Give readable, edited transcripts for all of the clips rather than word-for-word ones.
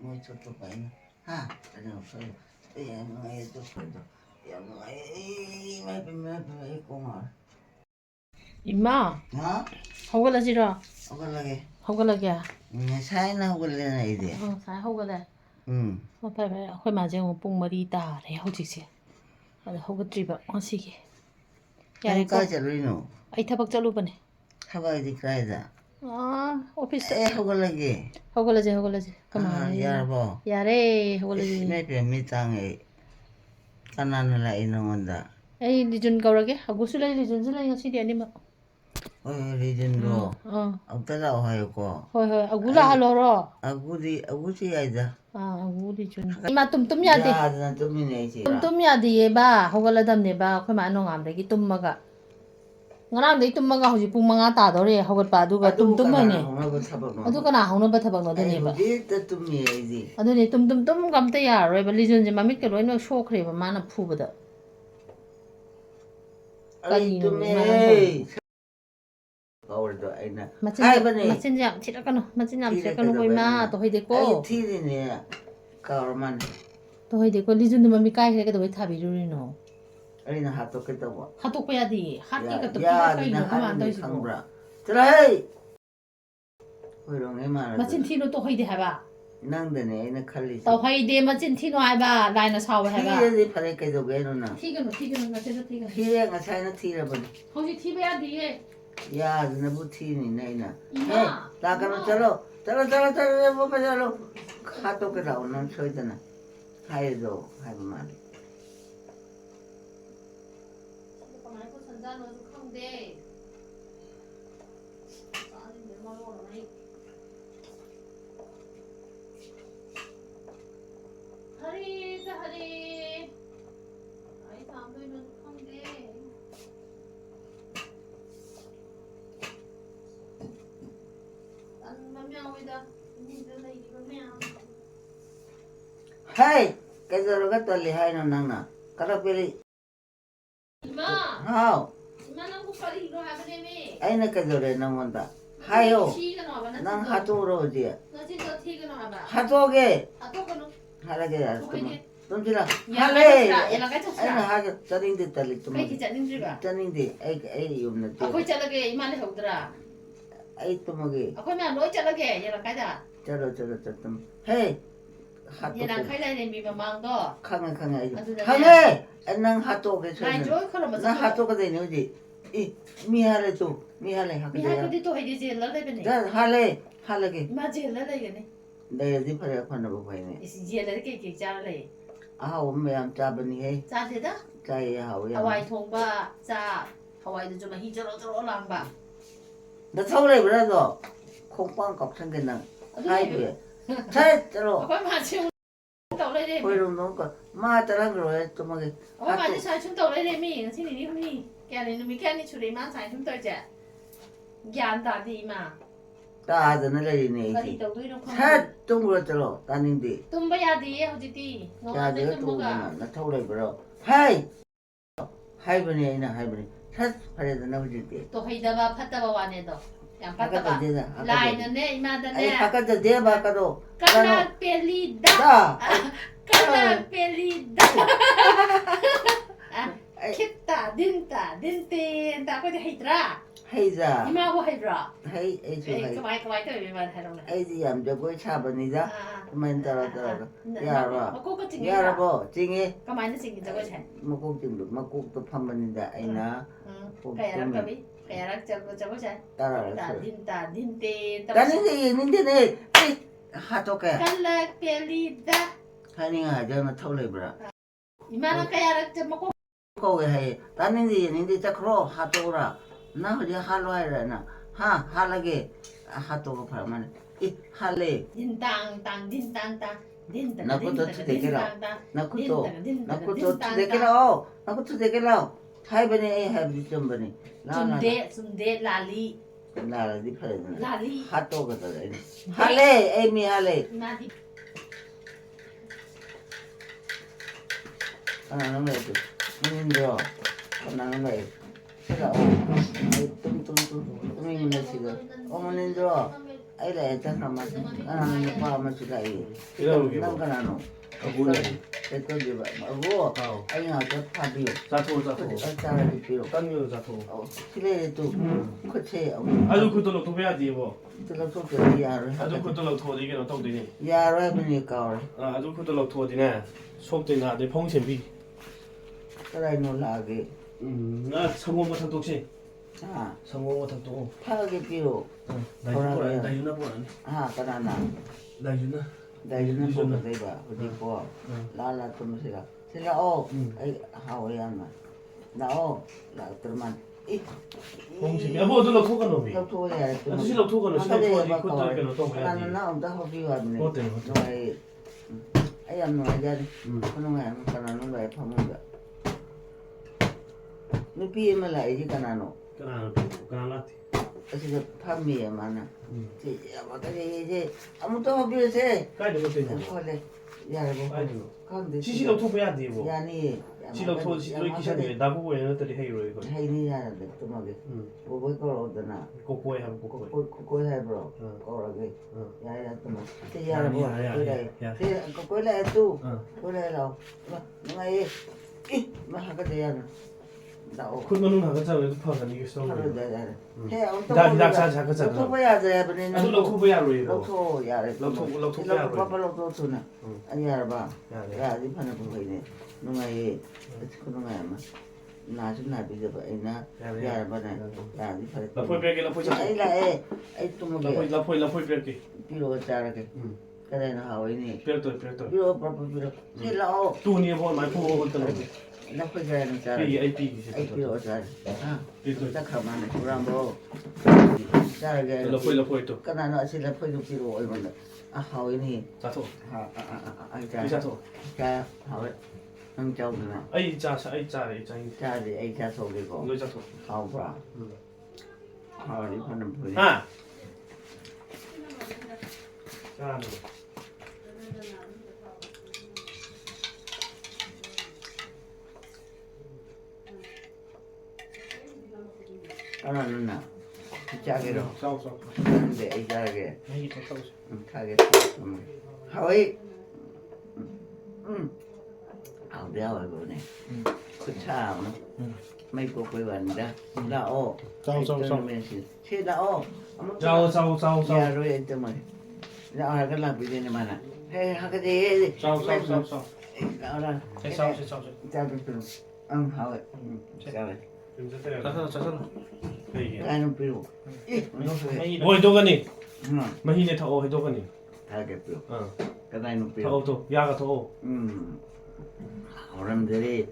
뭐 저쪽 봐요. 하, 아니 없어요. 영화에 또 보도. 영화에 매매 공을. 임마, 어? hogala지라. 오글라게. hogala게. 사이나 오글래나 이제. sai hogale. 응. phải phải khôi mà 지금 뽕 머리 다 래 hojikse. 아니 hogadriba ngasi게. 야래거. 까지 루이노. 아이 타박 자루바네. 하바이디 까이다. 아, 오피스. 에 오글라게. hogala지. 아, 야보. 야래 hogala지. 매매 미땅에 까나는 라이는 온다. 에이 리준 가라게. 아고슬라이 리준 슬라이 ngasi디 아니마. 리진도 없다라 하였고. 호이 아구라 할로로. 아구지 아이다. 아구 리준. 이마 tumtum야 돼. 야, 나 tum이네 지. tumtum야 돼 봐. hogala담네 봐. khoi ma nong amdagi tummaga. ngarang tummaga hoji pung manga ta dore hogatpa aduga tumtumane. adu kana hauna ba thabak no dene ba. 이 tum이지. adune tum gamta yaroi ba lijun je mamit ke loino shokre ba mana phubada. 아이 tum이. 거울도 아이나. macin jam thirakano koi ma to hoi 아이 deko 티리네. 거울만. to hoi deko lijun de mami kai ke to hoi thabi ruri no 아이나 하도 그랬다고. hatok pa yadi hat ke to 야, kai 나 no kama 하는데 ando si 상브라. 들어해. 호롱에 말아. macin thino to hoi de ha ba 낭드네 아이나 칼리. to hoi de macin thino ha ba lai na saw ha ba 티레디 파레 계속 왜노나. thigano macin thigano 티레가 차이나 티레버니. hoji thibe yadi या नबू थी नहीं नहीं ना इमा, लाकर इमा। चलो चलो चलो चलो वो पे चलो खातों के राव ना सोच देना हाय दो हाय मार kamai ko sanjan no su khang de sa ni me ma lo nai hari ta hari ai sam doi no su khang de tan ma myao ida ni de lai ki ma myao हाय कैसे रोगा तो ले हाय ना ना ना करो पहले ima हाँ ima nang ko pari ro ha bane me आई ना कैसे रे ना मंदा हाय हो thi ga no ba ना हाथों रो दिया na chin to thi ga no ba हाथों के ato ko no हालांकि यार तुम चिरा ya हाले la ka cha आई ना हाग चरिंग दे तले तुम kai ki cha ning ji ba चरिंग दे आई यूम ना akhoi chalage ima le hodra आई तुमगे akhoi ma loi chalage ya la ka da चलो चलो चलो तुम हे हाथों ya na के khai lai ne mi ba mang do 강해 강해 아주잖아. 강해 난 하토게 lai 저는 joy kholo ma 나 하토가 되는 거지 이 미하래 또 미하래 mi 하게 ha ko 돼요 di to hai je la le bene 자 할래 할래게 ma je la le ne 내지 파래 파는 거 보이네 isi je la ke ke cha le 아 엄마야 짜버니 해 cha de da 짜이 하오야 hawai thong ba cha hawai de jo ma hi joro joro lang ba 나 서울에 그래도 콩빵 껍생 게나 하이브에 잘 들어 akhoi ma chi to le de 보이는 거 마따라 그래 또 뭐게 akhoi ma chi sai chung to le de mi si ni ni kya ni mi kya ni churi ma sai chung to ja gyan ta di ma 따드는 레이네 kari 이지 to doi no khong 차 동그랗 들어 따닌데 tum ba ya di hoji ti no 야 ma de 내가 tum 또 ga 나 서울에 그래 하이 하이브니 아니나 하이브니 차 파래도 나오지 to hai da ba phat da ba wa ne do yang phat da ba 아까 되다 lai na ne ima da 아니 ne 바깥에 내봐 아까도 kana peli da 자 kana peli da Ai. kitta dinta dinte ta ko de hidra 헤이자 ima wo hidra 헤이 에이주 헤이 kamai to me ma tha long 에이지 얌저고 차버니다 그만 따라 야라 ma ko ko ting 야라보 징이 kamai na sing jago cha 먹고 징도 먹고 또 판번인다 아이나 kaya rak ka bi kaya rak jago cha 따라라 ta dinte ta 나는 게 있는데네 하도게 kana peli da 하니가 저는 털레브라 ima na kaya rak ja ma ko 거기 해 나는 게 있는데 자크로 하도라 나 어디 할로 해라나 하 할라게 하도가 팔만 이 할래 dintang tang dintang tang dintang 나부터 투대기라. 나쿠도 dintang 나쿠도 투대기라 나쿠도 투대기라 하이버니 하이브 좀버니 sunde lali 나라 디파레나 lali 하도가 더 할래 에미 할래 ima di 나는 왜 민도 나는 왜 제가 뚱뚱뚱 지금 어머님도 아이래 잠깐만 나는 누가 아마 지라이 난가나노 됐더니 뭐 아니야 저 파비요 자토 짜라기 필요 깡요 자토 집에 또 코체 아주 그것도 도배하지 뭐 들어 속에 야를 아주 그것도 토 이게 또 되니 야로 해보니까 아주 그것도 토 되네 속되나 내 펑신비 그래 놀라게 나 성공 못한 독시 아 성공 못한 또 파악이 필요 나 유나 보라네 아 그러나 나 유나 다이는 보고 대봐 어디 거 라라 좀 세가 세가 아이 하오야나 나오 나 들만 이 펑신비 뭐 너도 토가 너비 토야 아주 실로 토가는 실로 토지 그것도 이렇게 또 나는 해야지 나 온다 허비 왔네 어때 너의 아야 너야 그놈아 그러는 거야 파문가 너 비에만 라이지 가나노 까나라티 그래서 파미에 많아 야 막아지 이제 아무도 허비세 까이도 못되냐 그래 야고 까이도 가운데 시시로 토배야지 뭐 야니 시로 토 이렇게 시간에 나보고 얘네들이 해이로 이거 하이니야 또 뭐 거로더나 꼬꼬에 하고 꼬꼬에 고 해브로 거라게 야야 또 야야 뭐 그래 그래 또 그래라 나이 이 마하가 돼야 나오 그거는 하겠잖아 왜 파가 이게 써 하루 돼야 해 나 자가잖아 또 봐야 돼 버리는 아주 로토베야로 이거 또 야래 로토베야로 빠빠로 또나 아니야 봐 야, 이 판에 보고 있네. 누가이 그놈아야마. 나중나 비벼봐. 이나 야, 봐네. 야, 이 판에. 라포이 뺄게 라포이 자 아이라 에. 아이 또 뭐게. 라포이 뺄게 비로 자라게. 그래 나 하오이니. 뺄도 비로 빠빠 비로. 실라오. 돈이 뭐 많이 보고 올때 나 포자는 자라. 아이 아이 비로 자라. 아. 뺄도 딱 가만히 그람보. 자라게. 라포이 또 까나나 실라 포이도 비로 얼마나. 아, 하오이니. 자토 아, 이 자토 자, 하오이. 응, 저기나. 아이 짜 자지 애자 속이고 이거 자토 하오브라 하오리 파는 보이 아 자, 하나는 나 짜기로 싸워 근데 애자게 이게 더 싸워 타게 하오이 ảo đeo rồi bữa này cứ chào nó mấy cô quay gần ra lão 싸워 thế lão 싸워 nhà rồi anh tôi mày lão là cái làm cái này mà nè hay cái gì 싸워 lão là 싸워 chào tôi hảo vậy chào vậy 자서 cái nó biểu nó phải 뭐 해도가니 마히네 타오 해도가니 타게 biểu 어 cái này nó biểu 타오 또 야가 타오 사람들이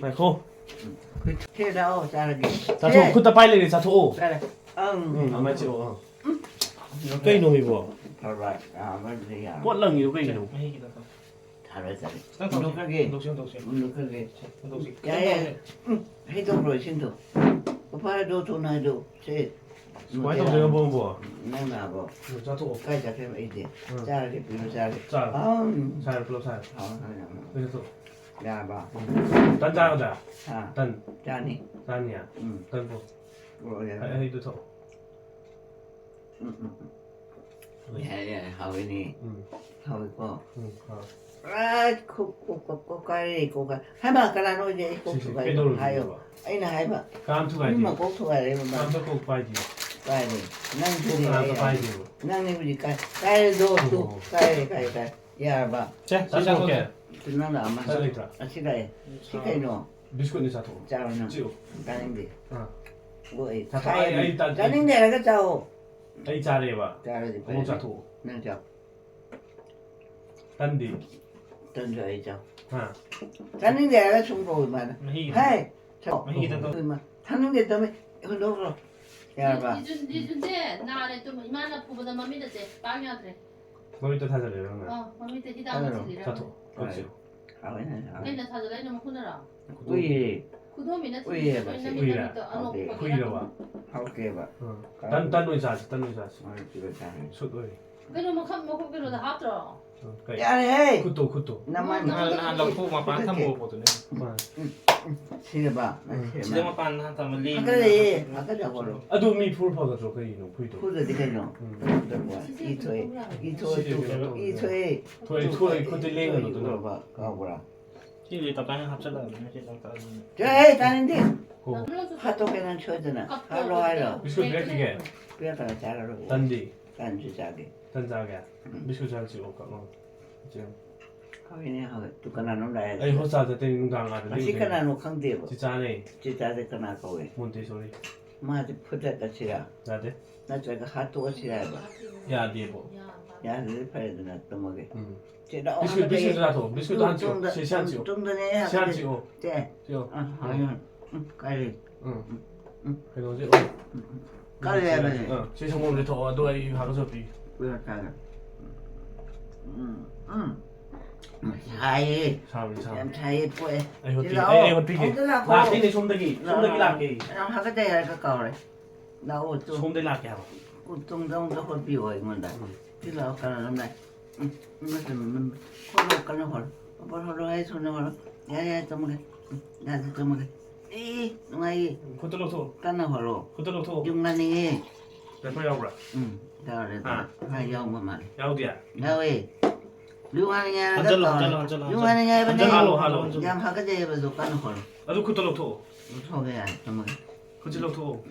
마이코 그 태다오 자라기 자토 그따 빨리 자토 자라 응 맞지 어 cây nồi bò phải à mà gì à quất lần nhiều cây nồi 잘해 잘해 묵묵하게 야야 해도 그러신도 오빠도 돈아도 제 quái tông chơi bông bò 내가 뭐 자토 가자 되면 이제 자라게 비로 자라게 자 아 잘 불러 잘 그래서 야 봐. 딴 자가자 아, 딴 짜니. 딴이야 딴 뭐야? 해도 더 야, 하위니. 하위 거. 아 아, 코코코코가리 코가. 해봐, 그러나 이제 코코가 하요. 아이나 해봐. 감투가 엄마 이제 코코가 해봐. 감투 꼭 봐야지 가리. 난 둘이 감투 해. 봐야지 난 우리 가리도 또 가리. 야 봐. 자 자토게 그나마 안 맞아. 잘했다 아, 시가해. 시가해 너. 비스코트 자토 짜오는. 찌우 짜는데. 아 뭐이. 자토 아이 딴 짜는데 내가 짜오. 아이 잘해봐 짜라지. 뭐 자토 난 짜. 딴디 던져 있죠. 아 타는 데가 충분히 많아. 히 하이, 저, 많이 기다려. 타는 데 때문에 흔들어. 야 봐. 니준데 나래 좀 이만한 부부다 맘이다 제 빵이야 그래. 뭐 이따 사자래요 맘이다 히다는 지리라. 자토 그렇지 맨날 사줘라 이놈 혼내라. 우이, 그놈이네. 구이라 봐 할게 봐. 딴 놈이 자지 딴 놈이 자지 오늘 집에 가는. 숫돌이 그놈은 칸뭐 거기로 다 합들어. 야, 해. 굿도 나만. 한라고 막 반탄 먹어보더니 싫어봐. 지대만 빤 한타 말리. 아까지 아까지 걸어. 아도 미 풀파가 저 거기 너 보이도. 후드 디가요. 이토에 토이 코들링은 이토에 어떤 봐. 가보라. 이 답답한 합쳐다. 이제 잠깐. 저 다른데 고. 하토에는 쳐잖아. 하로 비스킷 브레이크게. 그래서 잘하고. 단디. 단주자게. 단자게. 비스킷 잘지 오까. 지금. 하위네 하고 두칸나는 나야. 아이 호사자 때 운동 안 하는데. 시간나는 강대고. 진짜네. 진짜데 그나 거기. 몬테 소리. 마지 푸다가 치라. 나데. 나 저거 하토가 치라 봐. 야 디에보. 야, 늘 파야 되나 또 먹게. 비스킷 비스킷도 비스킷도 한 쪽. 시한 쪽. 좀 전에 시한 쪽. 네. 죠. 아유. 깔리. 그래서 깔리 해야 돼. 세상 몸에 더 와도 이 하루 접이. 그렇다가. 차이. 사람. 차이 뿌에. 아이 호피. 아이 피게. 라케네 손대기. 손대기 라케. 나 하게 돼야 할 거래. 나 옷도 손대 라케 하고. 똥똥도 호피 와 이건다. 그래서 가는 날. 무슨 코로 가는 걸. 뭐로 해 손을 걸. 야야 좀 먹게. 나도 좀 먹게. 이 누가이 그들로도 가는 걸로. 그들로도 중간에 몇번 야구라. 나래다. 아 영만. 야우디야. 나왜 루하는 게 한절로. 루하는 게 한절 할로. 양 하게 돼도 가는 걸. 아도 그들로도. 소개야 좀 먹게. 그들로도.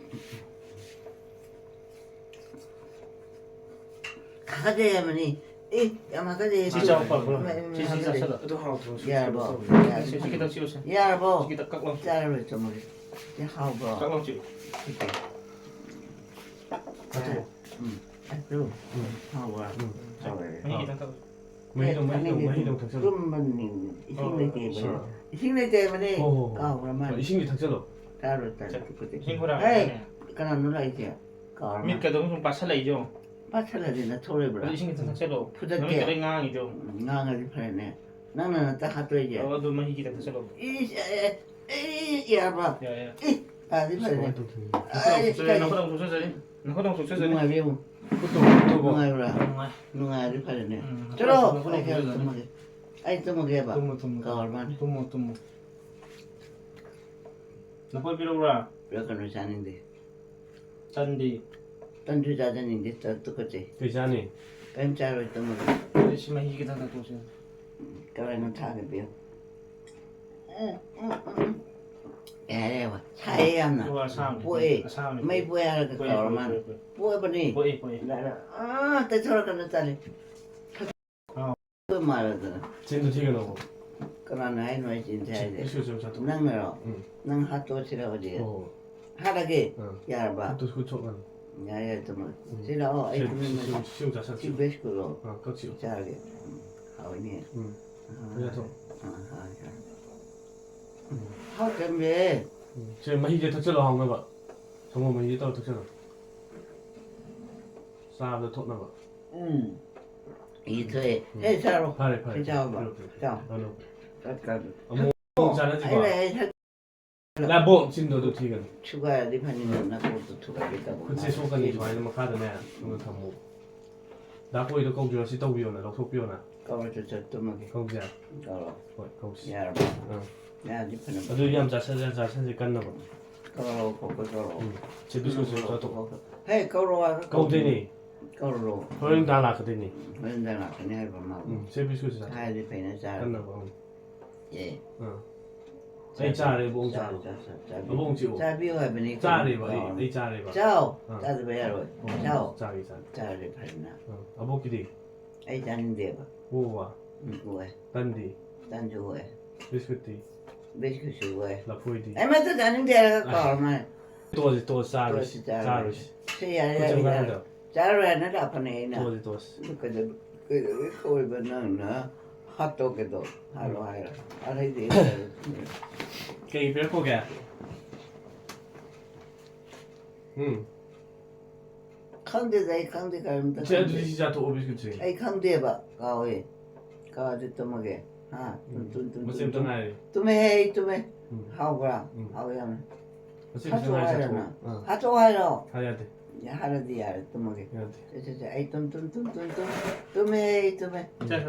가게 되면이 이 야마가지 진짜 오빠 그럼. 진짜 찾아. 아도 하고 야보 시키다 치우세. 야보 시키다 깍랑. 짜를 좀 먹게. 이 하고 깍랑 치우. 아도. 아주 하고 많이 기다려. 많이 닥쳐. 그러면 이신내 때문에 가오라만 이신기 닥쳐로. 따로 싱고라. 에이 그나 놀라 이제 가오라만 밑에도 좀 빠살라이죠. 빠살라지나 토레브라 이신기 닥쳐로. 푸드게. 너는 그래 강이죠. 나가지 팔네 나는 딱 하도 이제 아도 많이 기다 닥쳐로. 이 야봐 야야. 이 아지 팔네 나호당 조세서리. 나호당 조세서리. 누가 배우 그것도 누가 누가 아지 팔네 들어 아이 좀 먹게 해봐 가오라만 tummo. 나빠 빌어라. 여기는 자는데 잔디. 던주 자전인데 또 똑같이 되잖니. 벤짜로 있던 거 심한 희게 단다 도시. 그거는 타게 비어 에레와 차이야나 그거 사람. 보이 mấy bữa là cái cỏ mà bữa bên đi 보이. là tới sau cái nó tay bữa mà là 진도 튀겨 나고. cái này nói chuyện thế đấy 이슈 좀 자도. năng rồi năng hát tôi chỉ là gì 어. hát là gì ya ba 또 그쪽 ya ya tụi mình chỉ là ấy tụi mình 시우 자사. chỉ biết của rồi 어, 깍지요. cha cái hỏi nè 그래서 hỏi cái gì 지금 막 이제 덕질로 한 거봐. 정말 막 이제 또 덕질로. 싸도 톡 나봐. ý thôi thế sao 팔에. thế sao mà sao 나는. tất cả 뭐 잘하지 ấy 마. là 나뭐 진도도 튀겨. 추가해야 돼 판이면 나 그것도 추가하겠다고 그치 소관이 좋아하는 뭐 카드네. 그거 다 뭐. 나 거기도 꼭 줘시 또 비오나. 럭속 비오나. 까워줘 또 먹게 거기야. 까워 거기. 야 응. 야 니편은 아주 얌자 찾아 산지 깐나 봐. 까워 까워 제 비스코스 저도. 헤이 까워 거기니. 까워 허용 다 나거든니. 맨날 나한테 해봐 막 제 비스코스 다 가야 돼 배는 잘 깐나 봐. 예 응. 이 짜리 봉자. 봉지오. 짜비와 베니 짜리 봐. 이 짜리 봐. 짜오 짜도 배야로 짜오 짜리. 짜리 팔나 응. 아보기디. ai 짜는데 봐 오와. 뭐해 단디. 딴주 왜 비스코티. 베스큐시 왜 라포이디. 에마도 짜는데 까워만 또 싸르시. 싸르시. 세야 짜르는 아파네 나 또. 그래도 그 거울 보면 핫도그도 하루 하루 알아야지 게이 별코게. 응. 강대다 이 강대 가면 제 진짜 또 비스코티. 이 강대 봐 가오에 가와도 또 먹게 아 무슨 또 나이. 뚜메 뚜메 응. 하오라 응. 하오야면 무슨 하도 또 나이. 하려나 응. 하도 하려 해야 돼. 야 하루도 야래 뚜먹게. 야돼. 저저 아이 뚜메.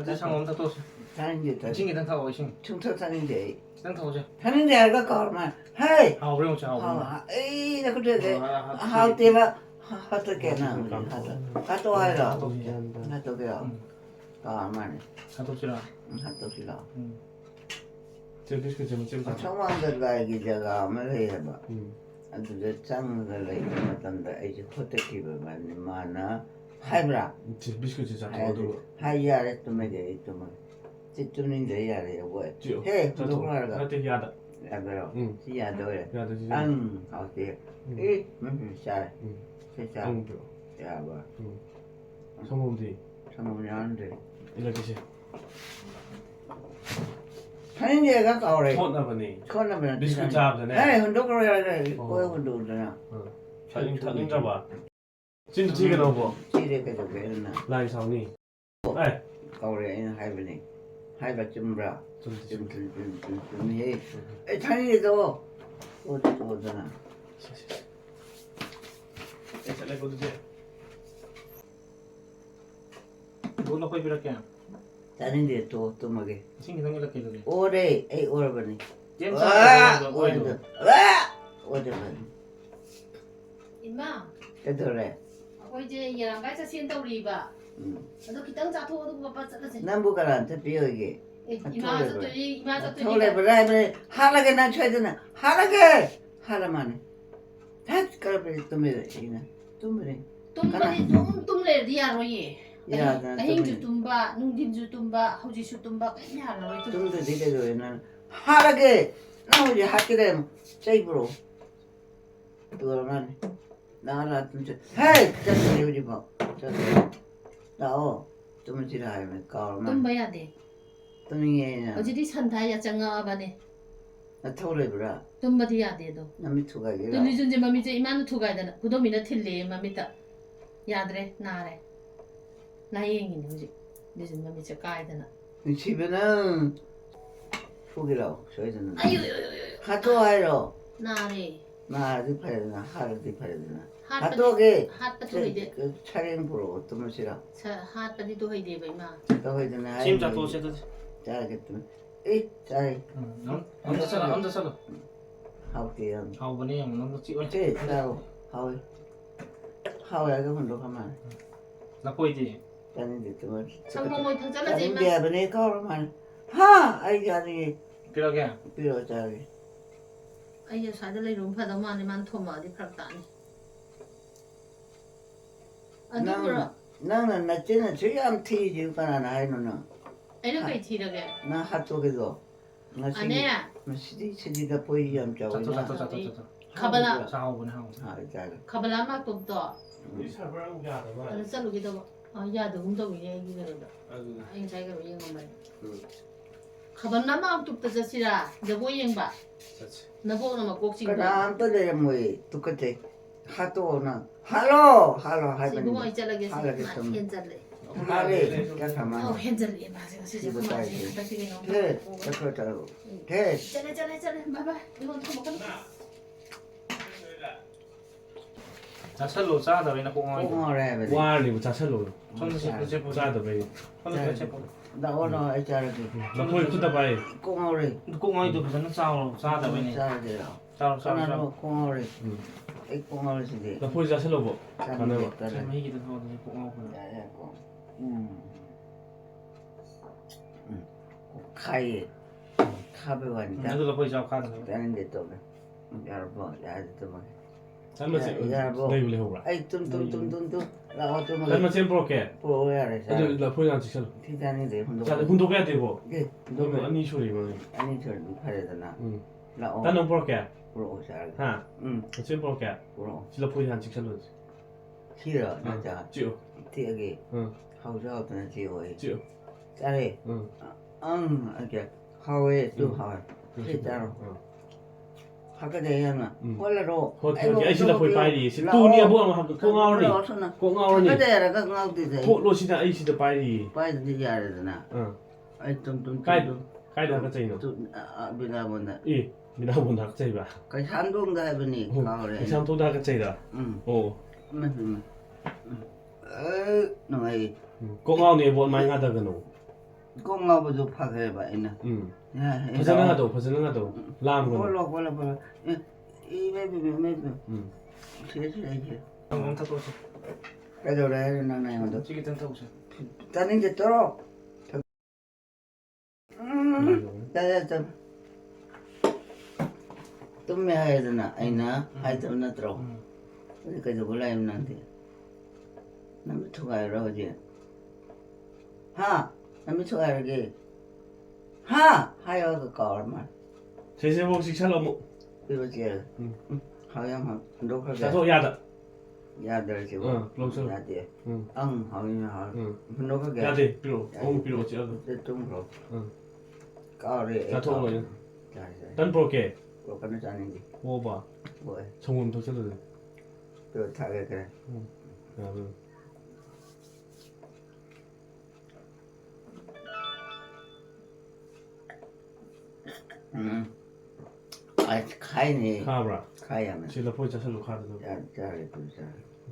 这上我们的都是， 사는데 더 请给他套微信， 충청 사는데 能套去， 사는데 알가 거만. 헤이. 好，不用去，好，不用。 에이 나 그래. 啊 하우 때가 어떻게 나 가도 와라. 미안하다. 가도 그래요. 가만. 他都去了， 가도 싫어. 嗯， 제 비스킷 좀 찜다. 청왕들 가기 제가 아무리 해봐. 음. 아주 저 짱들 이만한다. 이제 호텔집을 많아. 하이브라. 제 비스킷 진짜 하이드. 저도 하이야래 또 먹게 또 먹. 집중인데 야래 뭐. 찌요. 해. 저도 누구 알아? 할때 야다. 야더라. 응. 야더래. 야다 진짜. 응. 어때? 이 잘. 응. 잘. 응. 뼈. 야 봐. 응. 성공디. 참으면 안 돼. 이렇게 시. 하는 데가 가오래. 콘나버니. 그거는 비스킷 잡잖아. 에이, 흔들고 그래. 꼬여 흔들잖아. 타닝 잡아. 진짜 찌개 넣어. 지레게도 그랬나. 라인 사우니. 에이. 가오래 하이브니. 하이브 좀 봐. 좀 좀 해. 에 타닝에도 오잖아. 잘해 보듯이. 我那会不了干， 타닝에 또 먹게. 请给他们了给了给， 오래 에이 오래버니. 点 와! 上我 오래. 有， 와! 오래버니. 임마, 그더래. 아고 이제 얘랑 같이 시엔 떠오리봐. 너 기땅 자토도 바빠 쩌지. 남부가한테 비어게. 이마 저도 이마 저도 토래 버라이버 하라게 나 쳐야 되나. 하라게. 하라만. 다 그러버리 또 매래. 이나. 또 매래. tumba tumle diaroye. 야, 나 ahinju tumba, nungdinju tumba, hojishu tumba kanya roye tum. 좀더 내려줘요. 나는 하라게 나머지 학기래 세이브로 그러면 나라 좀 헤이 저기 우리 뭐 저기 나오 좀 지라하면 가오면 tumba ya de. 뚱이에나 어제디 산다야 짱아 바네. 나 토래 버라 tumba dia de do. 남이 투가기라 또 니준제 마미제 이만 투가 되나. 부도미나 틀리 마미다. 야드레 나래. 나행이네 호지. 니준 마미제 까이드나. 집에는 후기라고 써있는 아유 하도 하이로 나래. 나 어디 파야 되나 하루 어디 파야 되나 핫 하도게 핫바도 이제 그 촬영 보러 어떤 싫어 핫바디 도 해야 돼 이마. 또 해야 되나 请咋多些的， 잘하겠더만 에이 잘해 能，俺这了，俺这了， 하울게요 好，我那样能记完， 제 따로 하울 하울야 그 혼도 가만 那会的， 다니는데 또 상봉을 더 잘라지 이마. 다니는데 아버니 가오만 하 아이 자리 不要干， 빌어 자리 아이야 사들레 룸파도 많이만 토마 어디 팔다니. 아 누구라? 나는 나 쟤는 저ям 티지 가나 나이는 이렇게 티르게. 나 핫도그도 나 아니야. 시디가 보이면 走 자고 走走走走走走， 가발라 上我那好， 아 잘 가발라 막 덥도. 우리 살벌한 야다 안 살루기도 봐. 아 야도 운동 얘기 그런다. 아니 자기가 왜 이런 말. 가발라 막 덥다 자시라. 너보 봐. 너보는 막 꼭지. 그다음 또 내려 뭐이 똑같아 하도나 할로 지금 하이버니 있잖아게. 하라겠음. 현잘래. 하래 가사만 현잘래 맞아. 진짜 그만하지. 가다시게 너무. 돼 그렇다고 돼 잘해. 봐봐. 이거 더 먹어. 咱吃肉啥的，那不安逸， 공어래 버니 와 아니고 자체로 真的是不吃不吃， 짜도 배. 真的吃不， 나 오늘 아이자르기 나 거의 크다 봐요. 공어래 不安逸都不是那烧肉啥的，喂你， 자르지라 烧肉烧肉烧肉， 하나로 공어래 응. 이 공어래 시대 나 거의 자체로 뭐. 这 자르게 没一的好的不安逸。 야야고 가이 카베와니까 那个会叫看的， 다는데 또 여러분 야도 뭐 잘못해. 야, 뭐. 내 이불에 호라. 아이 뚱뚱뚱뚱뚱 나와 좀 잘못 좀 볼게. 보여야 근데 나 보이지 않지 잘. 티자니데 혼도 자, 운동해야 되고. 이게 너무 아니 소리만. 아니 저 팔에다나 응. 나오 나는 볼게. 보러 잘 하. 응 좀 볼게. 보러 진짜 보이지 않지 잘. 싫어 나자 찌요. 티하게 응. 하우자우드는 지오에 찌요. 잘해 응. 이렇게 하우에 또 응. 하우 그렇지. 진짜로. 응. 하게 되면 응. 원래로 호텔 게 아이시다 보이 빠이리. 또니야 뭐 하고 공아오니. 공아오니. 하게 가 나오디데 토로시다 아이시다 빠이리. 빠이드 지야르나 응. 아이 뚱뚱 가이드 가이드 가 비나 본다 이 미나 본다 가 봐. 그 산동다 해보니 가을에 참 도다 가 응 어. 너희 공아우니 본 많이 가다 그노. 공아부도 파괴봐 이나. 퍼스는 가도 람 그노. 볼라. 이메비. 그래. 형 타고 오세요. 그래 나나요. 찌개탕 타고 오세요. 나는 이제 떨어. 자. तुम्हें है ना आईना है तो न तरो ये कजो बोला हम नंदे नमी ठुगाय रहो जे हाँ नमी ठुगाय रगे हाँ हाय और कार मार 제세복식 샬롬. 이거 제 하양 한 녹화 자소 야다. 야들 지 그렇죠. 야데 응. 하양 하 응. 녹화 게 야데 필요. 오 필요 없지. 좀 그러 응. 까래 자토 거는. 자 단 프로케. 그거 가는 자는지 뭐 봐. 뭐해 정원 더 쳐도 돼. 또 타게 그래 야, 아 카이네 카브라. 카이하면 지금 라포이 자살로 카드는 거. 야 잘해 불자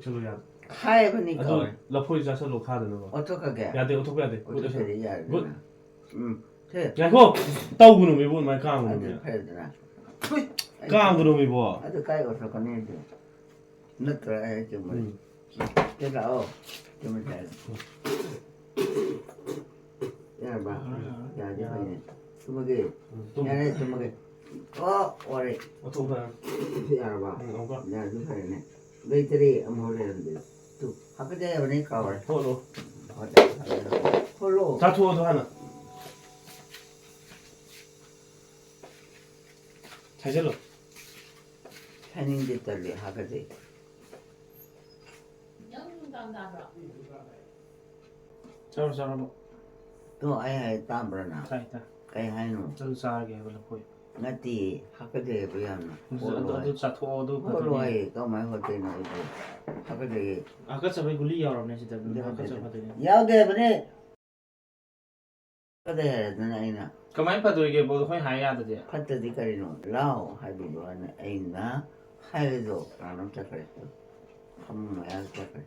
저로 야. 카이 보니까 아주 라포이 자살로 카드는 거. 어떡하게 야데 어떻게 해야 돼? 어떻게 해야 되나 돼 야, 그거 따오고 놈이 뭐 많이 까는 아들 놈이야. 해야 되나 까는 놈이 뭐. 아들 까이 어서 거네 돼 늦더라 해야지 뭐 내가 좀 잘. 야 봐. 야 이제 거네 주먹이 야네 주먹이 오래 어떻게 해? 야 봐. 응, 봐. 야 주사네 너희들이 아무래도 또 학교에 오니까 와 토로. 홀로 자투어도 하나. 잘 질러. 편인데 떨리 학교에 영감가라. 자로 또 아예 땀으로나 타이타. cái hai nó 저도 싸게 해볼래 보여. ngay thì học cái gì bây giờ nó 어도 자토도 có rồi có mấy hồi tiền này học cái gì 아까 저번에 굴리 열었네 진짜. 근데 아까 저번에. giáo đề bên đây cái đề thế này nè 그만 봐도 이게 뭐 거의 하야 되지. phát từ đi cái nó lao hay bị đuổi này anh na hay rồi là nó chắc phải không mà ăn chắc phải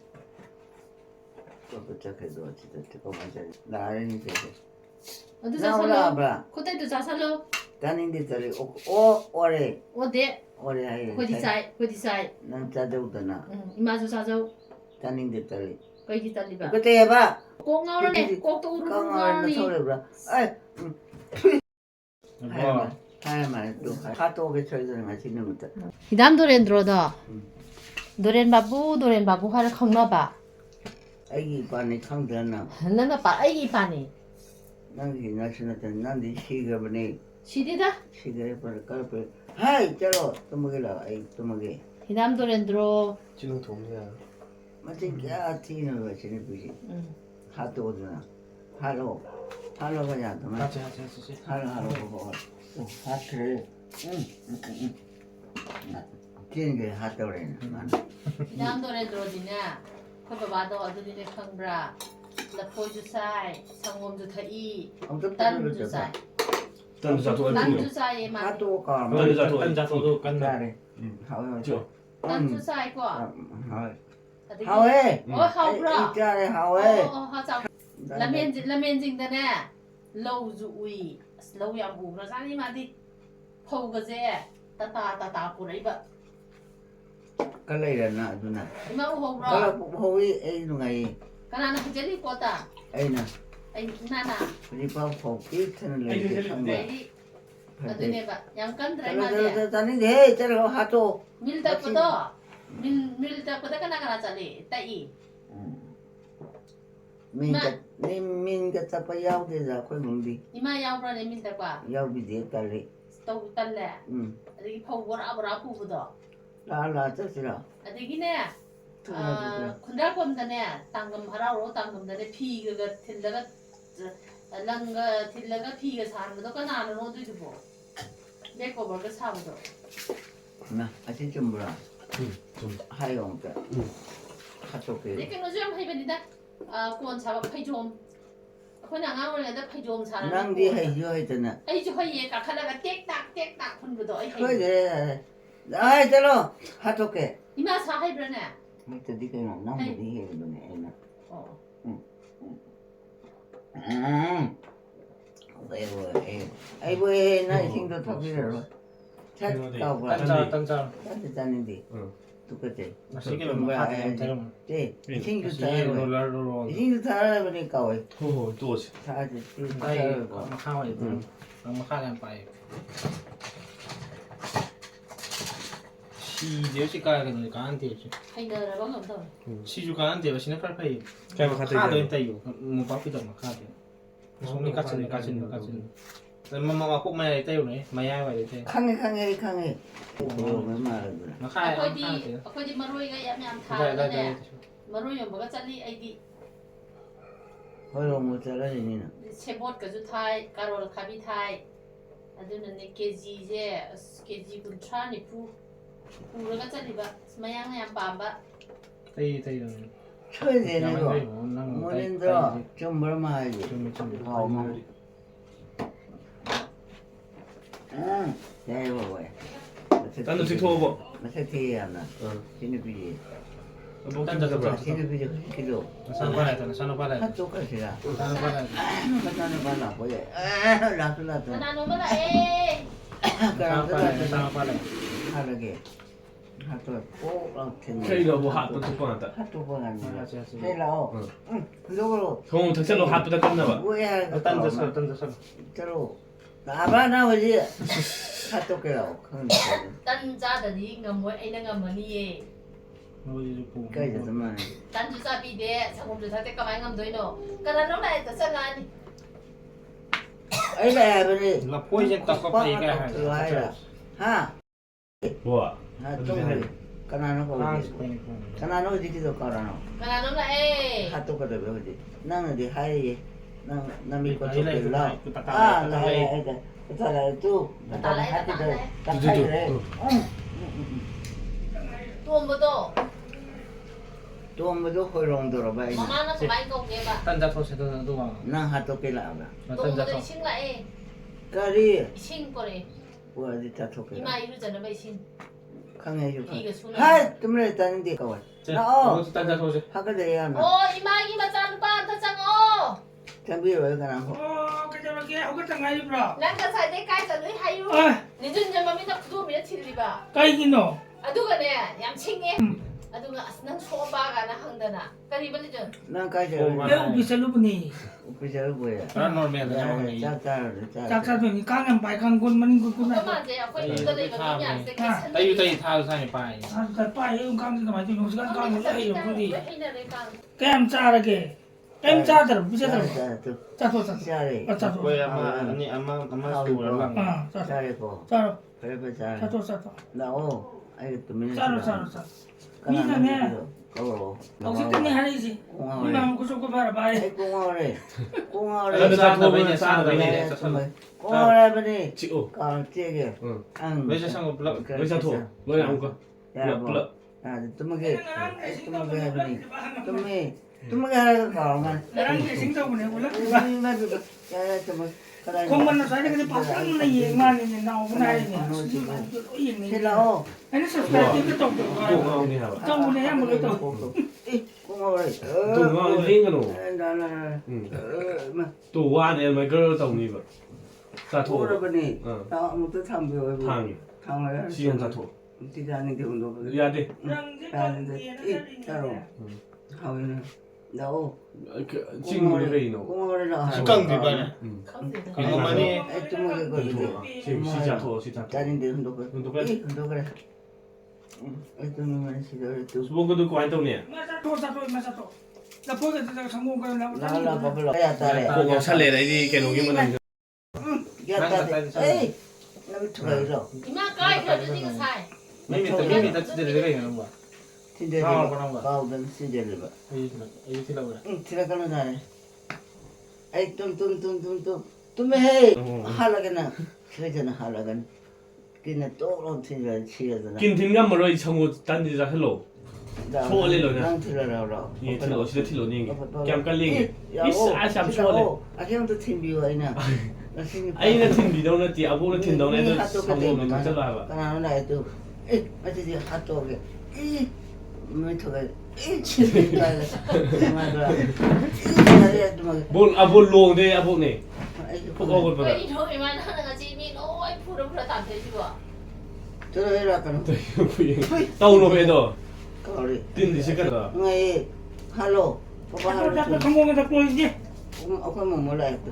có chắc phải rồi thì có mấy cái là như thế 어디 nào là 자살로? bà 그때도 자살로? 다른 데 저리 오 오래 어디? 오래 hay 거디 사이. 난 자대우잖아 응, 이마주 사죠. 다른 데 저리 거기 딸리바. 그때 해봐 꼭 나오네. 꼭또 우르르 con nó 가니. thôi được rồi 뭐 hai mà được hai tô cái chơi rồi mà xin được một 이담 노래는 들어도 노래는 바부 화를 콩나봐. ấy quan này không được nào 너는 봐 아이기 바니. năng gì nó xin được năng đi xí cái bên này 시디다? xí cái bên cái bên hai chalo tôi mới là ấy tôi mới 이담 노래는 들어. 지금 동네야. mà chính cái thì nó là xin được gì 응. hai tô rồi nào hello hello cái nhà tôi mà 같이. hello bảo hát cái trên cái hát tô này 이남 노래 들어지냐? 그거 봐도 어디네 坑브라. 라포주 사이, 상몸주 타이, ông tiếp 단주 사이. 딴 자투어 단주 필요. 사이에 hát 만 tô còn 딴 자투어. 딴 자토도 ra 깐다. đây hỏi 저. 단주 사이 거. hỏi 어디? hào ê 하우브라. cha này hào ê 하자. 라멘징다네. 로우주 우이. 로우 양 부브라 사니 마디. 포거제. 따따 뿌리바. cái này là nợ tôi nè 이마 cái 우호브라. là cũng hồi ấy lúc này 가나나 부젤리 꼬다. ấy nè 아이 나나. đi bao phòng ít thế này lấy cái thằng này 레디. 어디네 봐. 양간 cái 드라이마디야. là ta nên thế cho nó hát tô 밀다보다 밀다보다 가나가나 잘리 따이 mình cái tập giao thì giờ khôi mừng đi 이마 야브라네 밀다과 giao bị gì ta lấy 또 딸래 아디 포고라 부부도 là chắc là 아디기네 군달 검다네 땅금 하라로 땅금다네 피가 틸다가 랑가 틸다가 피가 사는 것도 가나는 어디도 뭐 내거 먹을 사고도 nè anh sẽ chùm ra 좀. hai ông cái hát tô kia 이렇게 노점 해변이다 꼰 잡아 파이좀 그냥 안 올려도 파이좀 사는 năng đi hay chưa hay thế nè 아이 저 허이에 가카다가 땡딱 분부도 khơi thế ai cho nó hát tô kia 이마 사하이브라네 밑에 니가 나무도 이게 그러네 애나. 어. 아이고 나 신도 터지려. 찾고 딴짤 짠짠인데. 응. 똑같지. 맛있게 먹어야 돼. 네. 신도 맛있게 타요. 롤롤롤. 신도 타라 보니까 왜 호 또지. 타지. ไปมาข้าวอีกมาข้าวกันไป시제시가 그냥 가한테 하이너라고 한다. 시주가한테 신의 칼파이 그냥 카드 카드 인터뷰 뭐 바쁘다 막 카드 손이 까치는 엄마가 꼭 마야 때우네 마야 와야 돼 강해. 얼마나 막 카야 아코디 마루이가 얌얌 타네. 마루이 뭐가 짤리 아이디 허용 못 잘하니는. 세봇까지 타이 까롤 카비 타이. 아주는 내 케지제 케지 군트라니 pu라가 짤리바 스마양 얌 밤바. 때이 쳐야 되는 거. 뭐는들어 좀 얼마 하지. 어머. 야 이거 뭐야. 딴 데 투어 봐. 마세티 하나. 응. 진입이지. 뭐 딴데 봐. 진입이지 그기도. 산발에 핫도 가시라. 산발에 나는 봐라 뭐야. 나도. 나노마라 에. 산발에 하르게. 핫도 꼭 텐데. 테이러 뭐 핫도 tuk방한다. 핫도 보는 아, 거. 제가 테일러. 응. 그쪽으로. 형 덕셀로 핫도 됐나 봐. 뭐야. 딴데서 저로. 나봐 나오지. 핫도 깨라고. 딴자다니 ngamoi aina ngamani 뭐지 뭐 까지 좀 딴주사비데 상금주 사태 까마이 ngam도이노 까나노 나이 따상아니 아이가 버리. 나 포이즌 딱 꺾어 얘기해 하. 뭐야? 좀 까나노 거. 까나노 디기도 까나노. 까나노 나에 핫도 거도 배우지. 나는 디 하이. 나 남이 거 아이래, 줬길라. 따따라, 나 이거 따라 또. tuombodo 또 뭐도 호롱 들어봐. mamana kamai kau keba 딴자 토세도 도와 난 핫도 깨라. 딴자 tuombodo 토 ising lae 까리. ising kore 뭐지 다 토끼라. ima iru잖아 ba ising 강해 줘. 이게 순한 하, 때문에 다는데 가와. 나 딴자 토세 하거든요. oh ima ima chan pa ta chang oh 장비 왜 가나 거. 그저렇게 하고 당가이 브라 nang ka sai de kai cha lui hayu 아 ni jun jama mi na kudu mi chilliba 까이기노 aduga ne yam chingye aduga asnang so ba ga na hangdana kari bali jun 난 까지. 매우 비쌀로보니 그저 뭐야. 난 노르메다 잡아니 짜. 짝짝더니 강한 빨간 곳만 있구나 kuma je akwai inda da ga mi an sai kai san 따유 따유 타도 사니 빠이 다 빠이 강지가 많이 용수가 강을 해요 우리 ina re kan 깸 짜르게 깸 짜들 비싸들 짜도 짜 짜리. 짜도 뭐야 아마 수월랑 아 짜도 짜리고. 짜도 그래 짜. 짜도 짜도 나오. 아이 또 미네. 짜도 짜도 짜 미나네 거로. 어쨌든 하리지 이만 고속고 봐라 봐이 공원에. 딴데 공원에. 다 도면 싸는 거네. 공원에 버니. 지오. 깜짝이야. 응. 응. 왜저 상고 불러 왜 자토? 뭐야 안 거? 야, 불러. 아, 뚜먹게 하더니 뚜먹게 하라고 가만. 나랑 생각을 해볼래 뚜먹게 야, 뚜먹. 공만나 사야 근데 바탕은 얘만 나오구나 이게 헬라오. 아니 서스페이트 또 공항이 하봐. 정문에 한번 또 공원에. 동안 링으로. 나나. 또 와네 뭐 그걸 동이 봐. 자토. 오라버니. 응. 나 아무도 참 배워. 탕이. 탕을. 시간 자토. 디자인이 되고 너. 야 돼. 따로. 하위는 나오. 그 친구를 왜 이노? 공원에 나. 식강 대바네 응. 이거만이 뚜먹게 거기. 지금 시자토 시자토. 짜린데 흔도 그. 흔도 그래? 흔도 그래. 뚜먹는 시절 또. 수복도 그 완동네. 맞아 맞아 나 보게 되다가 성공 거는 나라 버블로. 야 따래. 그거 살래라 이 개노기만. 야 따래. 에이. 나 투가 이러. ima kai ka ni ga sai 미미 따지들 내가 이러는 거야 진짜. 아, 그런 거야. 가우든 시절을 봐. 이거 틀어보라 응, 들어가는 자네. 아이 tum해 하라게나 그러잖아 하라간 그냥 또로 틀려 치여잖아. 긴딘가 뭐로 이 청우 단지자 헬로. 소올리로냐? 난 틀어라라. 이 틀로 시대 틀로 닝. 깜깔링. 이사 참 소올리. 아 그냥도 팀비와 이나. 아이는 팀비도는 띠 아보는 팀도는 성공을 다 잘라 봐. 까나나 또 에, 맞지 핫도그. 이 밑에가 맞아. 이게 좀 บุญหลวงเด้อบุญนี่พวกเอาคนไป เฮ้ยโทรมาหน้าหนึ่งอาชีพมีโอ้ยพูดแล้วตามใจชัวร์ 들어이라카는 တောင်းလို့ပဲတော့ 거리. တင်းဒီရှိကတော့ 네, 할로. 오빠 잡고 할로. 잡고 성공해 잡고 이제. 오빠 뭐 몰라 했어.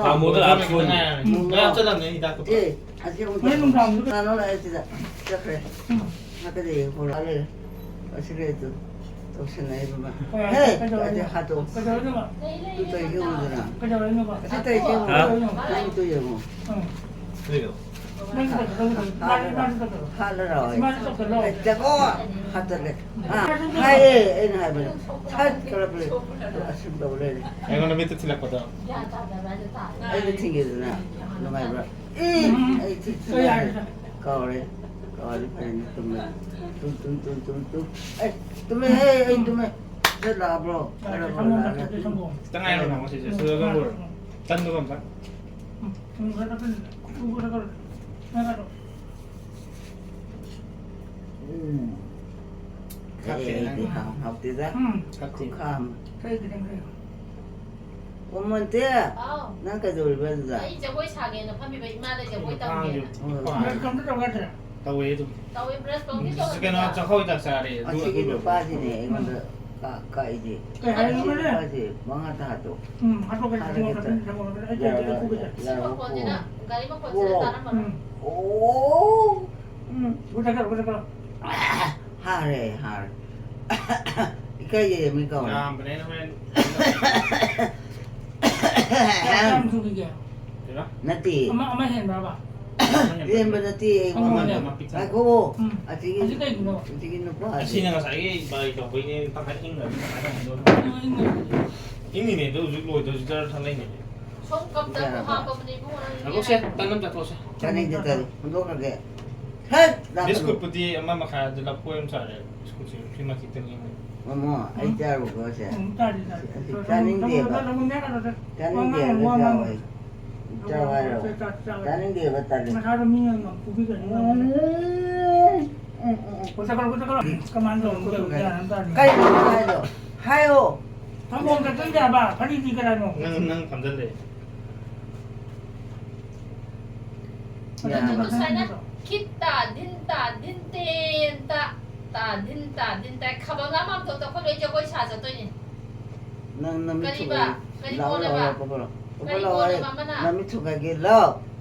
ขาหมูตลาดคน แล้วจะทำยังไงตา 예, 아직 왜 놈도 안 그래? 나는 했다. 자 그래. 하더니 뭘 알래. 어시래도 또 신나 해보면. 해. 어제 하도. 그저 이거 봐. 또 이게 오잖아. 그저 이거 봐. 그때 이게 오고 또 이거. 응. นี่เหรอ 많이 떴어. 많이 떴어. 하느라. 많이 떴어. 저거 하더래. 아, 하에 애는 하면 차 그러버려. 아침도 그래. ไอ้คนนั้นไม่ติดที่หลักกว่าเดิม ยาตาแต่มันจะตาย 애들 튕기잖아. 너 말이 뭐라. 이, 이 그래 알겠어. 가오래. 가오래 파는 뚱뚱 뚱뚱뚱뚱뚱. 에이, 뚱해. 에이, 뚱해. 저 나버려. 성공 잡고 성공. ตั้งไงเราทำมาเฉยๆซื้อก็หมดตั้งดูก่อนปะ 응. 그래도 그래. 내가도. 에이, học tí ra. 응. ครับจริง 감. 그래 그래 그래. 오면 돼. เอ้า 난 그래도 우리 배우자. ไอ้จะไว้ฉากเองนะพ่อมีไปมาได้จะไว้ตาม ข้าง เอ อยู่ ง ขวา 내가 좀 더 가자. ตะเวดู ตาเว็บเรสตรงที่ สแกนว่าจะเข้าจากสารี 아, ดู 튀기도 빠지네. 이건도 까이지. 그래 하는 거래. 빠지. 망하다 하도. 응. 하도 그래. 저거 그래. 이제 보자. ซึ่งบางคนเนี่ยนะการที่บางคนจะตามมัน 응. 오. 보자 보자. 하래, 하래. 이거 얘미가 งามไปไหนนะแม่ 사람 죽이게. เห็นปะ 나티. 엄마 해 봐봐. 이름 나티. 아이고. 응. 아직이 아직도 있노. 아직이 너 อา 봐. ชีพยังใส่ใบดอกไม้นี่ตั้งแต่อิงเลยอิงนี่เนี่ยดูจุดรวยดูจุดจะทำอะไรเนี่ย ชมกับแต่ผู้หากับในพวกนั้น แล้วก็เช็ดตั้งน้ำจากโลเช็ด 자네 됐다. 운동 가게. 헷. บิสกุตปกติอาม่ามาขายจะรับกล้วยมันใส่เลยบิสกุตสิพี่มาคิดตั้งยังไง 어머, 아이자로 그거세. 응. 짜리. 짜는 데가. 너무 내가 너. 자는 데가 자와요. 자와요. 자는 데가 따르. 하루 미는 구비가 있는 보자 그만둬. 까이도 하요. 하요. 한번 더 던져봐. 빨리 니가라노. นั่งทำได้เลย ก็ใช่นะคิดตาดินตาดินเตนตาตาดินตาดินแต่ขับมามั่งตัวตัวคนเลยจะไว้ฉากจะตัวนี้ 난 미쳐. 까리바. 나올라 봐봐라. 까리바. 봐봐라. 나 미쳐 가게 러.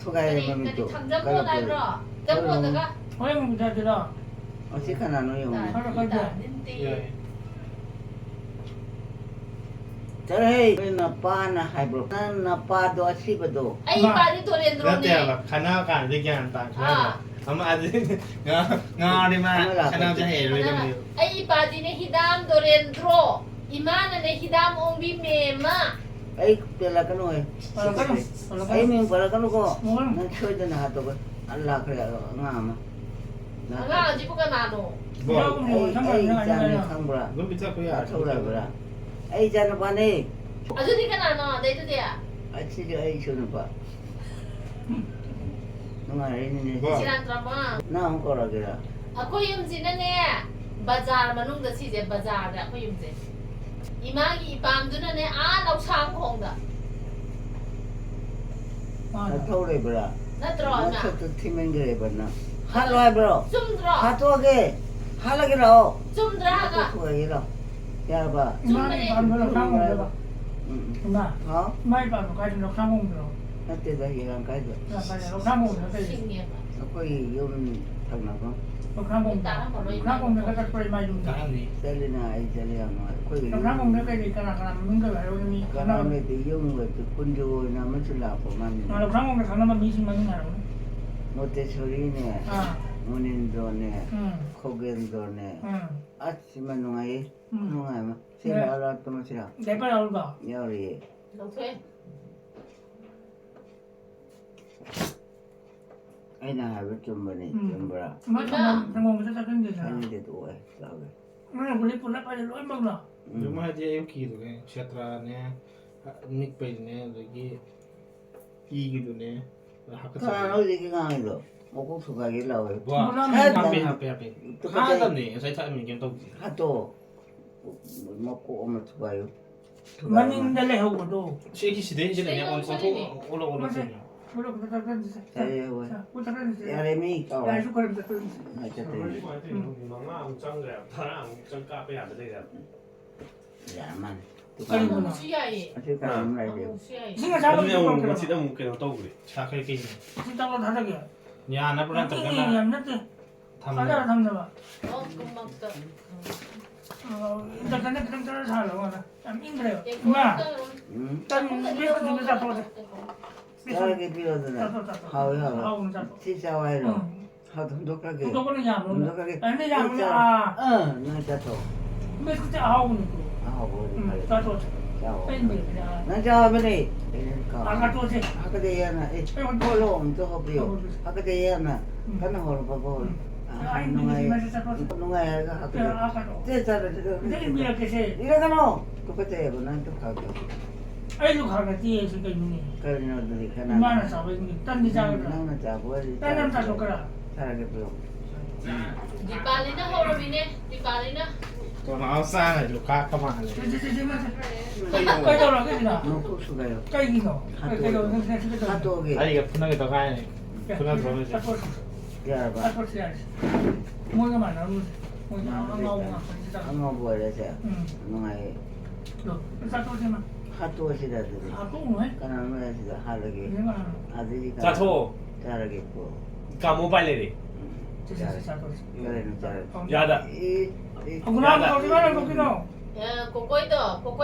ก็ 토가에 นี่ 맘이 ก็ 또. นี่ทำจำพวกอะไรหรอจำพวกแต่ก็ 어이 뭐 자들아. 어색한 안 오요. ตาดินเต เยอะ 저래. 나 빠나 하이브로. 나 빠도 아시버도. ไอ้ปลาที่ตัวเรียนตร แล้ว ง แต่ นี้ แบบคณะการทุกอย่างต่างกันทำอาจจะงาดีมากคณะจะเห็นเลยกันเดียว ไอ้ปลาที่ในฮิดามตัวเรียนตรอีมาในฮิดามองบิเมมา 에이, 별라 그노에. 에이, 민 별라 그노고. 난 쳐야 되나 하도 알라 그래. ngama. ง่ายจิบุกันนาโน บอก 에이, 자네 상브라. รุ่นพิจารณา 아, 토라 그라. 에이, 자네 봐네. อาจุที่กันนาโนเดี๋ยวตัวเดีย 아, 진짜 에이, 저는 봐. 너가 이러네. ชิลันตรามา 나 한거라 그라. อ่ะก็ยืมสินั่นเนี่ยบาจาร์มันนุ่งแต่สิเจบาจาร์เนี่ยก็ยืมสิอีมาอีปามดูนั่นเนี่ยเราช้างคงด่ะ 나 토래 그라. นั่นตรอ 나 นะ 저도 팀엔 그래 봤나. 할로 해버려. จุ่มตรอ 하토하게. 할라기라. จุ่มตรากะ 하토하기라. 야, 봐. 많이 반별로 상공 해봐. 응. 엄마. 어? 많이 봐도 가지고 상공 들어. 그때도 이랑 가져. 야 빨리 상공 들어. สิ่งเนี้ย 거기 용 장나고. 상공. 상공 내가 빨리 많이 좀. ทางนี้ 셀리나 아이셀리야 뭐. 거기 상공 내가 있잖아. 그럼 뭔가 알고니. 가나메도 용거 군주나 무슬라고 만. 아, 상공 내가 하나만 미신 많이 나요. 못대 소리네. 아. 문인도네. 응. 코겐도네. 응. 아침에 농아이. 응. 농아이 뭐. 세발라 또 뭐시라. 내 빨리 알봐. 열이. ลงถ้วย 아이나 하고 좀 뭐니 좀 뭐라. 맞아. 상공 내가 생기잖아. 하는데도 왜 싸우게. 그래 우리 불러 빨리 로이 먹나. หรือมาจะเอากี่ตัวเนี่ยเชตราเนี่ยนิกไปเนี่ยหรือกี่อีกี่ตัวเนี่ยแล้วหักกระสุน 가난 어디 가가지고. 먹고 수가게 나와요. 와 몰라. 하빼 하다네 요새 타면 이게 또 하도 먹고 오면 수가요. 만인들레 하고도 시기 시대 이제 그냥 올라오는 몰라 부탁드립니다. 잘해요. 자, 부탁드립니다. 야레미 까워. 야, 축하드립니다. 하여튼 망아 웅짱 파랑 웅짱 까빼야 돼. 야만. 아니, 너무 수야이. 아직 가는 날 돼요. 너무 수야이. 생각 잘하고 그냥 있어. 같이 너무 그냥 또 그래. 자 그렇게 진짜로 다르게. 야 나쁘란 띵이 뜻이나 얌전히 담는 사자를 담는 고맙다. 일단 근데 그런 따라 살아 와라. 참 힘들어요. 예, 엄마, 고맙다. 응? 땀 미국 중에 잡고 잘하게 빌어드나. 하위 하위. 하우는 잡고. 진짜 와이로. 하도 흔적하게. 무조건 야 먹는. 흔적하게. 아니 야 먹는 아. 나 자토. 근데 그때 하우는 거. 하고. 자도 자오. 뺀데 그냥. 나 자면이. 아까 또지. 아까 대야나. 홀로 엄청 비요. 아까 대야나. 가는 걸 봐봐. 아니 미국 중에 잡고. 농아야가 하고. 아까도. 제자를. 근데 이렇게 세. 이래가노. 똑같아. 난 똑하고. 아이도 가가 뒤에 있으니까 있니. 그런 놈들이 가나. 이만한 사업이 딴데 작으라. 나는 자고. 딴 사도 그라. 잘하게 보여. Dipalina horobine. Dipalina. 또 나와서 루카 가만히 cây đâu là cái gì nào? 놓고 수가요. cây gì nào? cây đâu cái đâu? 핫도그에 아니 이게 분하게 더 가야 돼 분한 들어오지 야봐. mua cái bản nó luôn, mua nó ngon mà phải chỉ 안 먹어야지. 농아에 được, sao tôi xem mà, 핫도그시라들이. à cũng nói, 까나는 거야지다 하르게. nếu mà 아들이 자토 잘하겠고. 까모발레리. sao tôi, 그래는 잘. 야다. không có nói không có nói không có nói, Kokoi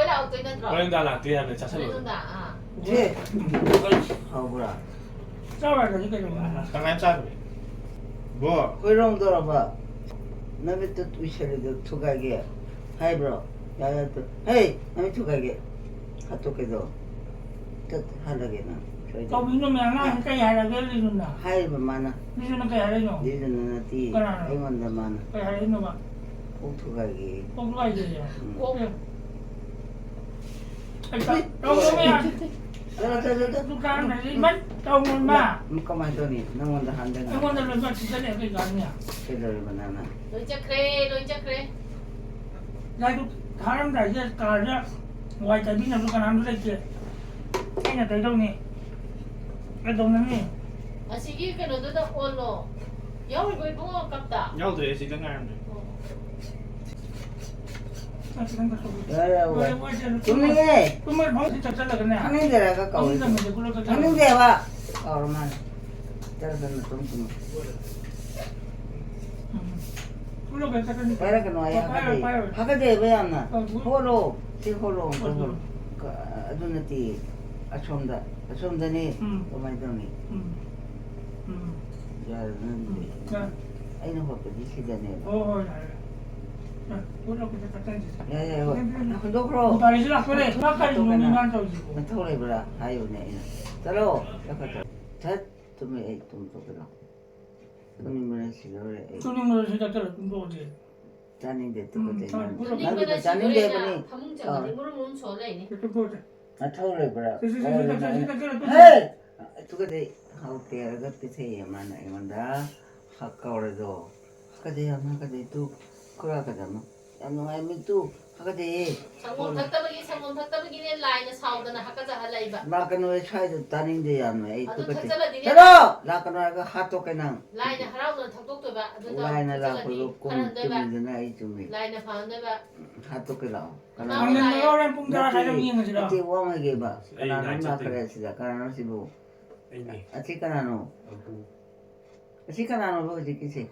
là tôi nên rồi. 그런다나 뒤에는 자살로. 그런다. 아. 제. 하구라. sao lại là cái cây này? 강한 짜 뭐? 그럼 돌아봐. 남의 뜻 위셔리도 투가게. 하이브로. 야야 또. 헤이. 남의 투가게. 핫도그도 뜻 하르게는. Cậu biết nó mẹ nói cái này là cái gì luôn nào? 하이브 많아. Ví dụ nó cái này nó, 니들은 어디? 그러나. 행원도 많아. cái này nó mà, 꼭 투가게. không có gì vậy? 꼭 đâu có mẹ, 저저저저. tôi can này đi mất, đâu muốn mà, 잠깐만 더니 너무도 안 되나? cái con này là chỉ cái này cái gì nhỉ? 그들 만나나. 로이자 그래. Đây tôi thám đại cái cà ra, ngoài trái bên là tôi cần ăn cái gì? Cái nhà tới đâu nè? cái đồng này nè. 아시기 그노도다 올로. 여울 거이 붕어 깝다. 야도 예시 정하면 야야 왜? Tôi 분명해. mới phóng thì chắc là cái này. 하는 데라 가까워. Không cần phải cái cái 하는 데 와. 얼마나? 따라서는 좀 lúc cái cái 빨갛게 놓아야 하거든. 하거든 왜안 나? 홀로 홀로 홀로. 아주나티 아촌다. 아촌다니 그만 더니. 야는 아이는 것도 있으잖아요. Ôi lúc cái 야야 너 그럼. Paris là cái này, nó cái gì mình ăn rồi gì? thôi bra ayo ne chalo yakata chat tumhe tum to bra tumi mera silore Tôi nhưng mà sẽ chắc là chúng tôi thì 자는데 또 그때 근데 자는데 보니 방문자가 내물을 못 줘래. chúng tôi 아 처음에 bra thì 헤이 두고대 하우테 그때 세야만 이만다 하카오래도 하카데 하카데 또 그라가잖아 야노아이 미투 하카데 상문 탁다버기는 라인에 사오더나 하까자 할라이바. 마카노에 차이도 다닌데 야노 에이 아주 똑같이 탁자라디네. chalo 라카노가 하토케낭 라인에 하라우더나 탁독도바. 와이나 라코도 하란데바. 꿈쯤이잖아 이 좀이 라인에 파는데바. 하토케라 ăn lên nó lên cũng ra thấy đâu nghiêng rồi đó. Ati wamage ba kana na kare sida kana no sibu 에이니. ati kana no bo dikisi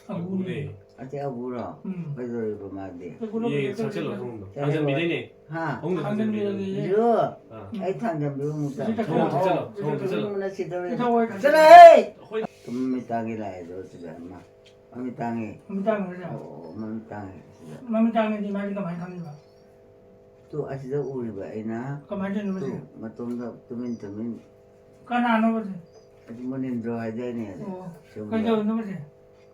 네. ati abura bedori ba made 예, 자살로 성도. 당장 미래니. ha 홍도 당장 미래니. jo 아. ai thang jam bi mu ta 정원 자살로. 정원 자살로. mu na sidore Thôi, chala hey 호이. tum mi tangi la do sida ma ami tangi mình tăng rồi đó. o ma tangi sida Mà mình tăng thì mai cái máy thằng gì mà, tu asida uri ba ina cái máy trên nó tu gì? matum da tumin Cái nào nó gì? ati munin do ai dai ne Cái đâu nó gì?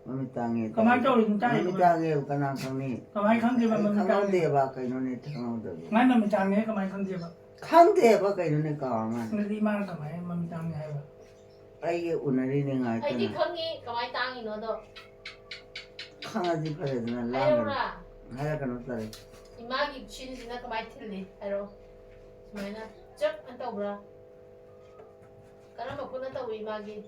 mami tangi Cái máy trâu thì mình tăng mami rồi. tangi kana kang ni Cái máy không gì mà mình tăng. 강원대에 봐, 이놈이 강원도. Máy mà mình tăng này cái máy không gì mà, 강대에 봐, 이놈이 강원. nó đi mang cái máy mà mình tăng này mà. 아이게 오늘이네 ꯑꯩꯗꯤ 가있잖아. ꯈꯪꯉꯤ ꯀꯃꯥꯏꯅ ꯇꯥꯡꯉꯤꯅꯣꯗꯣ 강아지 팔에서나 라면 하여라 하얗게 놓다리. 이마기 신지나 그말 틀리 하여 수마이나 쩍 한다 오브라 까라마 보낸다 우리 이마기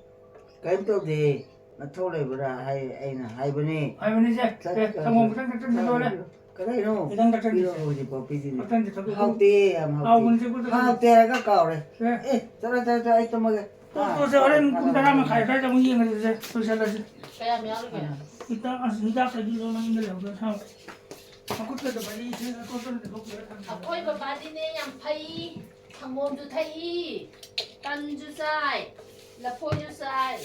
그래도 돼. 나 토레브라 하이브니. 아이번에 이제 성공 짠짠짠 돌래. 그래 너. 이단 같은 이거 거. 우리 법이지. 어떤 데 저도 하우대 암 아 하우대. 문제 고 하우대가 까오래. 네. 에, 저라 아이 또 먹어. 또 저런 군다라면 가야 뭐 이행을 이제 소셜라지. 그야 미안하게 이따 가지고는 힘들어. 참. 아무것도 빨리 이제 또또 아코이바 바디네 양파이 강몬주 타이 깐주사이 라포주사이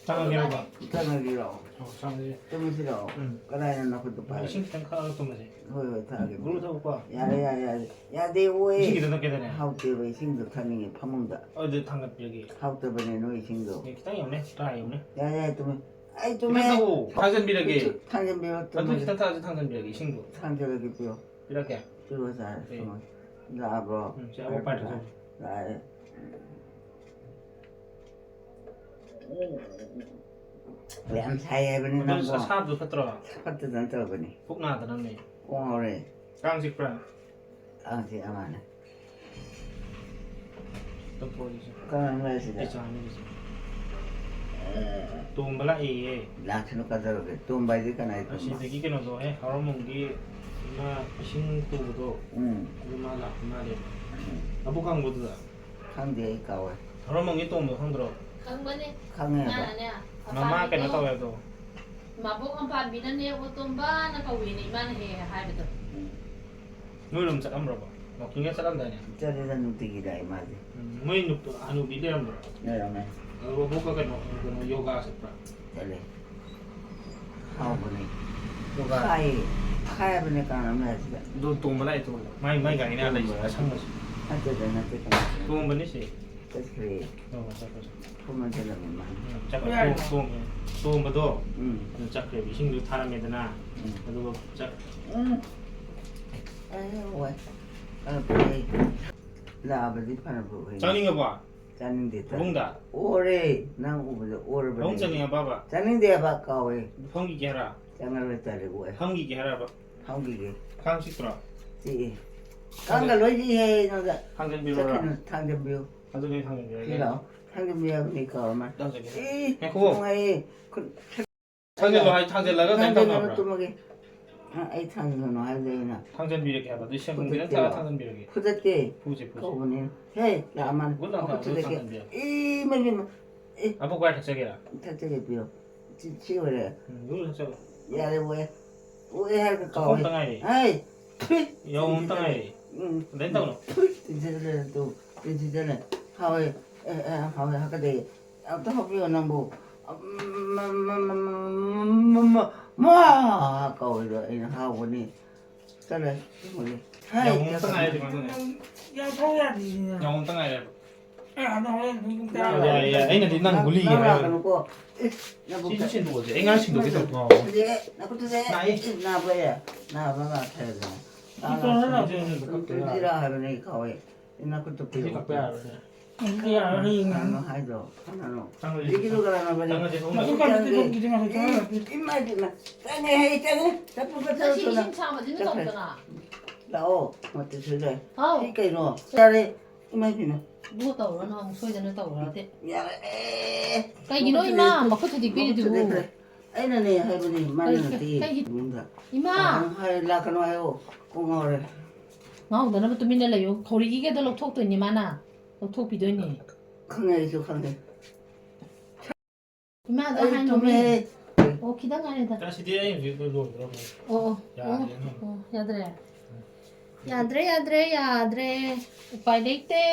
장어기로 봐. 이따가기로. 장어기. 좀 싫어. 응. 그래야 나 그것도 봐. 싱탱 카라 또 뭐지? 호요 타게. 물을 타고 봐. 야야야. 야내 오에. 이식이 더 되네. 하우대 왜 싱도 타는 게 파먹다. 어제 당근 여기. 하우대 번에 너희 싱도. 여기 땅이 없네. 땅이 없네. 야야 좀. 아이 좀 해. 이만하고 당근 비력이. 당근 배웠 또. 나도 기타 타지 당근 비력이 신고. 상저기 뼈. 이렇게. 들어서 나 아버. 응. 제가 못 빨리 줘. 나. 왜안 사야 버니 나 그래서 뭐. 사람도 컸더라. 카트 단 떨버니. 꼭 나더라네. 공어래. 깡식 브라. 아지 아마네. 또 보이지. 그런 거지. 이제 안 되지. tumba e 라트노 가자로게 돈 바이디 가나 있다. 시드기 게노도 해 하로몽기 나 신도도 응. 그마라 그마레 아부강 모두다 강대 가와. 하로몽이 또 뭐 흔들어 강만에 강해봐. 나나냐 마마 깨나 떠야도 마복 한판 미나네 오tomba nakawini man he 하이버도 물음 잠깐 물어봐 뭐 그게 사람다냐 짜리다 눈뜨기다 이 말이. 뭐 눕도 아누 비데람 물어 여러분. 뭐 보고 그노 요가 했다 잘래. 하오보니. 누가 카이 보니까 너무 진짜. 너 tumba itu mai gak ini ada istilah sama sih 한때도 나 tumba nih sih 그래. oh cakep 보면 되려면 만. cakep tumba tuh 응. cakep ising lu taram ya dana 응. aduh cakep 응. 아유 왜? 아 그래. 나 아버지 판을 보고. 장ning nggak pak 짜는데. Bungda 오래 난 오버도 오래 보내. Bung 장ning apa pak 짜는데 바까왜 Honggi kihara 장을 왜 따르고 해. Honggi kihara pak 한국에. Kang Sitra 지. 강가 로지 해 너가. Hanggan Birora 저기는 당근비요. Atau kayak Hanggan Birora 그래요. 당근비야 보니까 얼마. Dah jadi 이. 야, 그거. 정말 그 Hanggan lo hai Hanggan laga kan tau 당근으로 또 apa 먹게. 아, 이 당근은 할 때나. Hanggan Birora kayak apa tuh siapa Betul, mungkin betul. tak Hanggan Birora gitu 그때 Puji puji 그분이 해 나만 Gua nggak tahu 그때 Hanggan Birora 이 말이면 Apa gua ada saya kira 탈적에 비어 지치오래 Dulu saya 야래 왜 할까 Kau tengah ini 아이 Yang tengah ini 응 Dan tahu no 이제는 또 이제는 하와이 하와이 하까데 또 하비오 남부 뭐 아까워 이 하고니 잘해 뭐니 Yang tengah ini maksudnya 야 통해야지. Yang tengah ini 야, 너 왜, Ya ini nanti nang guli ya 나고 나 볼까 Cincin tuh aja Enggak sih tuh gitu 근데 나 그때 나이. 나 뭐야 나 봐봐 태어나 그지라 하더니 가왜 나 그때 Ini 비어 kapal 야, 나는 하이도 하나는 Tanggal 얘기도 가라나 봐니 Tanggal jadi 나 rumah 끝까지 뜯어보지 마서 좋아요. 입맛이나 짱해 해 짱해 자꾸 나 같아 시심차 맞는 거 없잖아 나오 어때 저래 아우 그러니까 이거 잘해 입맛이나 누가 떠오르나 뭐 소리 되는 떠오르는데 야래 그러니까 이노 이마 막 그때 뒷비리 두고 아이는 할머니 만나는데 그러니까 뭔가 이마 하이라 그노요 공어를 ngau da na tu min la yo thori gi ge da lok thok to ni mana lok thok pi do ni 큰애 저 큰애 ma da ha no me o ki da ngane da Kasih dia yang gitu dulu o ya dre ya dre ya dre ya dre upai dekte